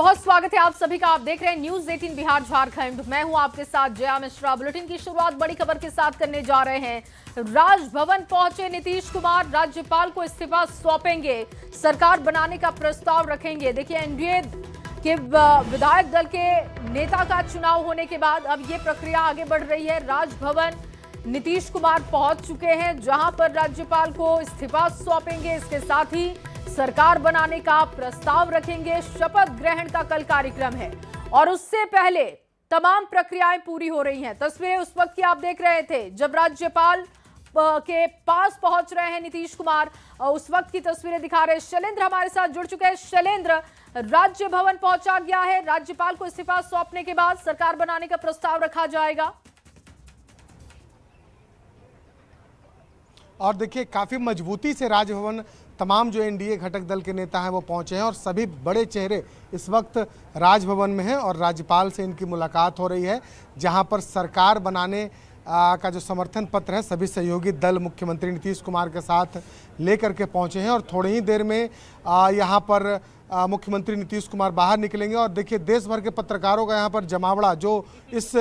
बहुत स्वागत है आप सभी का। आप देख रहे हैं न्यूज 18 बिहार झारखंड। मैं हूं आपके साथ जया मिश्रा। बुलेटिन की शुरुआत बड़ी खबर के साथ करने जा रहे हैं। राजभवन पहुंचे नीतीश कुमार, राज्यपाल को इस्तीफा सौंपेंगे, सरकार बनाने का प्रस्ताव रखेंगे। देखिए, एनडीए के विधायक दल के नेता का चुनाव होने के बाद अब ये प्रक्रिया आगे बढ़ रही है। राजभवन नीतीश कुमार पहुंच चुके हैं, जहां पर राज्यपाल को इस्तीफा सौंपेंगे। इसके साथ ही सरकार बनाने का प्रस्ताव रखेंगे। शपथ ग्रहण का कल कार्यक्रम है और उससे पहले तमाम प्रक्रियाएं पूरी हो रही हैं। तस्वीरें उस वक्त की आप देख रहे थे जब राज्यपाल के पास पहुंच रहे हैं नीतीश कुमार। उस वक्त की तस्वीरें दिखा रहे शैलेंद्र हमारे साथ जुड़ चुके हैं। शैलेंद्र, राज्य भवन पहुंचा गया है, राज्यपाल को इस्तीफा सौंपने के बाद सरकार बनाने का प्रस्ताव रखा जाएगा। और देखिए, काफ़ी मजबूती से राजभवन तमाम जो एनडीए घटक दल के नेता हैं वो पहुंचे हैं और सभी बड़े चेहरे इस वक्त राजभवन में हैं और राज्यपाल से इनकी मुलाकात हो रही है, जहां पर सरकार बनाने का जो समर्थन पत्र है सभी सहयोगी दल मुख्यमंत्री नीतीश कुमार के साथ लेकर के पहुंचे हैं। और थोड़ी ही देर में यहां पर मुख्यमंत्री नीतीश कुमार बाहर निकलेंगे। और देखिए, देश भर के पत्रकारों का यहाँ पर जमावड़ा जो इस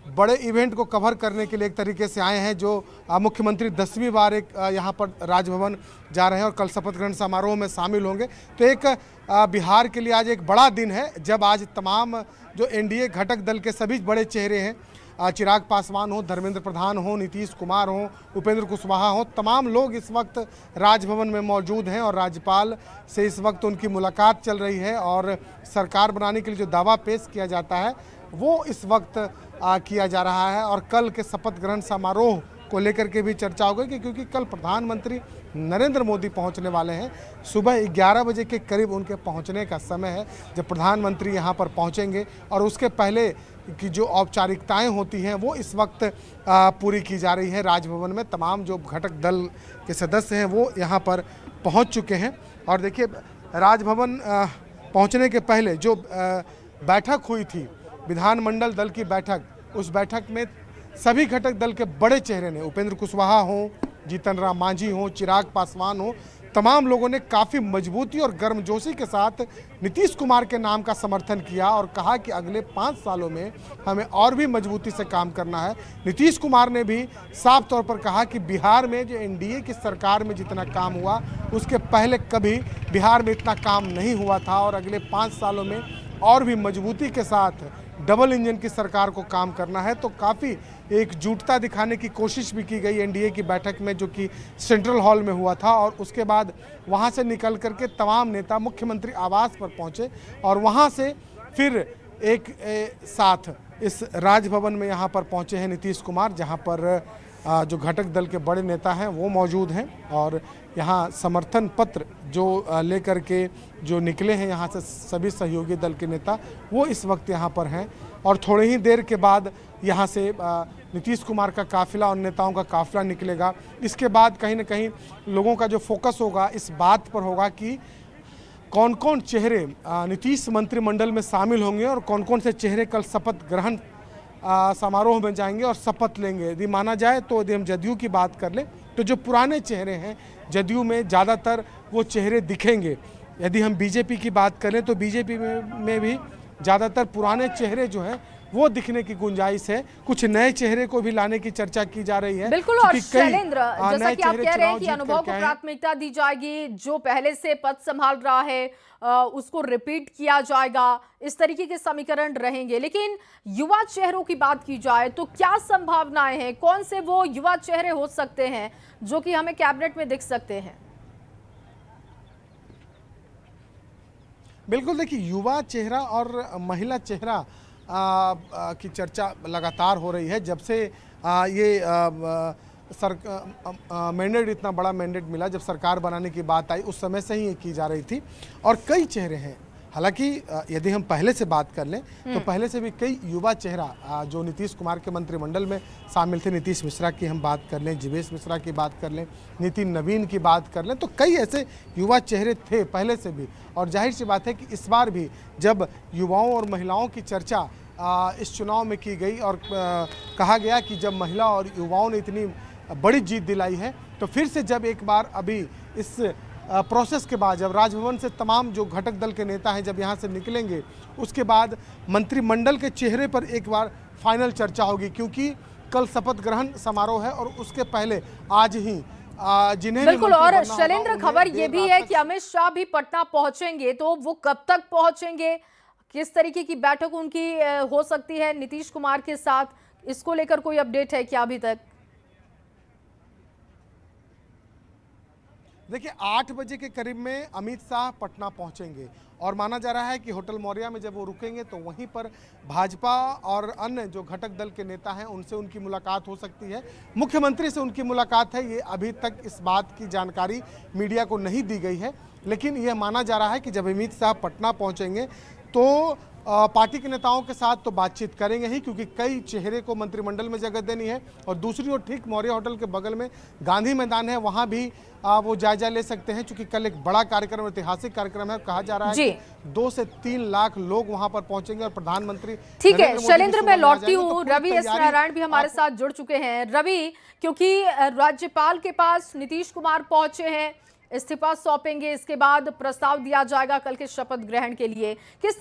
बड़े इवेंट को कवर करने के लिए एक तरीके से आए हैं, जो मुख्यमंत्री 10वीं बार एक यहाँ पर राजभवन जा रहे हैं और कल शपथ ग्रहण समारोह में शामिल होंगे। तो एक बिहार के लिए आज एक बड़ा दिन है, जब आज तमाम जो एनडीए घटक दल के सभी बड़े चेहरे हैं, चिराग पासवान हो, धर्मेंद्र प्रधान हो, नीतीश कुमार हो, उपेंद्र कुशवाहा हो, तमाम लोग इस वक्त राजभवन में मौजूद हैं और राज्यपाल से इस वक्त उनकी मुलाकात चल रही है। और सरकार बनाने के लिए जो दावा पेश किया जाता है वो इस वक्त किया जा रहा है। और कल के शपथ ग्रहण समारोह को लेकर के भी चर्चा हो गई, क्योंकि कल प्रधानमंत्री नरेंद्र मोदी पहुंचने वाले हैं। सुबह 11 बजे के करीब उनके पहुंचने का समय है जब प्रधानमंत्री यहां पर पहुंचेंगे। और उसके पहले की जो औपचारिकताएं होती हैं वो इस वक्त पूरी की जा रही है राजभवन में। तमाम जो घटक दल के सदस्य हैं वो यहां पर पहुंच चुके हैं। और देखिए, राजभवन पहुंचने के पहले जो बैठक हुई थी, विधानमंडल दल की बैठक, उस बैठक में सभी घटक दल के बड़े चेहरे ने, उपेंद्र कुशवाहा हो, जीतन राम मांझी हो, चिराग पासवान हो, तमाम लोगों ने काफ़ी मजबूती और गर्मजोशी के साथ नीतीश कुमार के नाम का समर्थन किया और कहा कि अगले 5 सालों में हमें और भी मजबूती से काम करना है। नीतीश कुमार ने भी साफ तौर पर कहा कि बिहार में जो एनडीए की सरकार में जितना काम हुआ उसके पहले कभी बिहार में इतना काम नहीं हुआ था और अगले 5 सालों में और भी मजबूती के साथ डबल इंजन की सरकार को काम करना है। तो काफ़ी एकजुटता दिखाने की कोशिश भी की गई एनडीए की बैठक में, जो कि सेंट्रल हॉल में हुआ था। और उसके बाद वहां से निकल करके तमाम नेता मुख्यमंत्री आवास पर पहुंचे और वहां से फिर एक साथ इस राजभवन में यहां पर पहुंचे हैं नीतीश कुमार, जहां पर जो घटक दल के बड़े नेता हैं वो मौजूद हैं। और यहाँ समर्थन पत्र जो लेकर के जो निकले हैं यहाँ से सभी सहयोगी दल के नेता, वो इस वक्त यहाँ पर हैं। और थोड़ी ही देर के बाद यहाँ से नीतीश कुमार का काफिला और नेताओं का काफिला निकलेगा। इसके बाद कहीं ना कहीं लोगों का जो फोकस होगा इस बात पर होगा कि कौन कौन चेहरे नीतीश मंत्रिमंडल में शामिल होंगे और कौन कौन से चेहरे कल शपथ ग्रहण समारोह में जाएंगे और शपथ लेंगे। यदि माना जाए तो यदि हम जदयू की बात कर लें तो जो पुराने चेहरे हैं जदयू में ज़्यादातर वो चेहरे दिखेंगे। यदि हम बीजेपी की बात करें तो बीजेपी में भी ज़्यादातर पुराने चेहरे जो हैं वो दिखने की गुंजाइश है। कुछ नए चेहरे को भी लाने की चर्चा की जा रही है। बिल्कुल। और शैलेंद्र, जैसा कि आप कह रहे हैं कि अनुभव को प्राथमिकता दी जाएगी, जो पहले से पद संभाल रहा है उसको रिपीट किया जाएगा, इस तरीके के समीकरण रहेंगे। लेकिन युवा चेहरों की बात की जाए तो क्या संभावनाएं हैं? कौन से वो युवा चेहरे हो सकते हैं जो कि हमें कैबिनेट में दिख सकते हैं? बिल्कुल, देखिए, युवा चेहरा और महिला चेहरा की चर्चा लगातार हो रही है। जब से ये मैंडेट, इतना बड़ा मैंडेट मिला, जब सरकार बनाने की बात आई उस समय से ही ये की जा रही थी। और कई चेहरे हैं, हालांकि यदि हम पहले से बात कर लें तो पहले से भी कई युवा चेहरा जो नीतीश कुमार के मंत्रिमंडल में शामिल थे, नीतीश मिश्रा की हम बात कर लें, जीवेश मिश्रा की बात कर लें, नितिन नवीन की बात कर लें, तो कई ऐसे युवा चेहरे थे पहले से भी। और जाहिर सी बात है कि इस बार भी जब युवाओं और महिलाओं की चर्चा इस चुनाव में की गई और कहा गया कि जब महिला और युवाओं ने इतनी बड़ी जीत दिलाई है, तो फिर से जब एक बार अभी इस प्रोसेस के बाद जब राजभवन से तमाम जो घटक दल के नेता हैं जब यहाँ से निकलेंगे, उसके बाद मंत्रिमंडल के चेहरे पर एक बार फाइनल चर्चा होगी, क्योंकि कल शपथ ग्रहण समारोह है और उसके पहले आज ही जिन्हें बिल्कुल। और शैलेंद्र, खबर ये भी है कि अमित शाह भी पटना पहुंचेंगे, तो वो कब तक पहुंचेंगे, किस तरीके की बैठक उनकी हो सकती है नीतीश कुमार के साथ, इसको लेकर कोई अपडेट है क्या अभी तक? देखिए 8 बजे के करीब में अमित शाह पटना पहुंचेंगे और माना जा रहा है कि होटल मौर्या में जब वो रुकेंगे तो वहीं पर भाजपा और अन्य जो घटक दल के नेता हैं उनसे उनकी मुलाकात हो सकती है। मुख्यमंत्री से उनकी मुलाकात है, ये अभी तक इस बात की जानकारी मीडिया को नहीं दी गई है, लेकिन यह माना जा रहा है कि जब अमित शाह पटना पहुंचेंगे तो पार्टी के नेताओं के साथ तो बातचीत करेंगे ही, क्योंकि कई चेहरे को मंत्रिमंडल में जगह देनी है। और दूसरी ओर ठीक मौर्य होटल के बगल में गांधी मैदान है, वहां भी वो जायजा ले सकते हैं, क्योंकि कल एक बड़ा कार्यक्रम, ऐतिहासिक कार्यक्रम है। कहा जा रहा है कि 2 से 3 लाख लोग वहां पर पहुंचेंगे और प्रधानमंत्री। ठीक है शैलेंद्र, मैं लौटती हूँ। रवि एस नारायण भी हमारे साथ जुड़ चुके हैं। रवि, क्योंकि राज्यपाल के पास नीतीश कुमार पहुंचे हैं, इस्तीफा सौंपेंगे, इसके बाद प्रस्ताव दिया जाएगा कल के शपथ ग्रहण के लिए, किस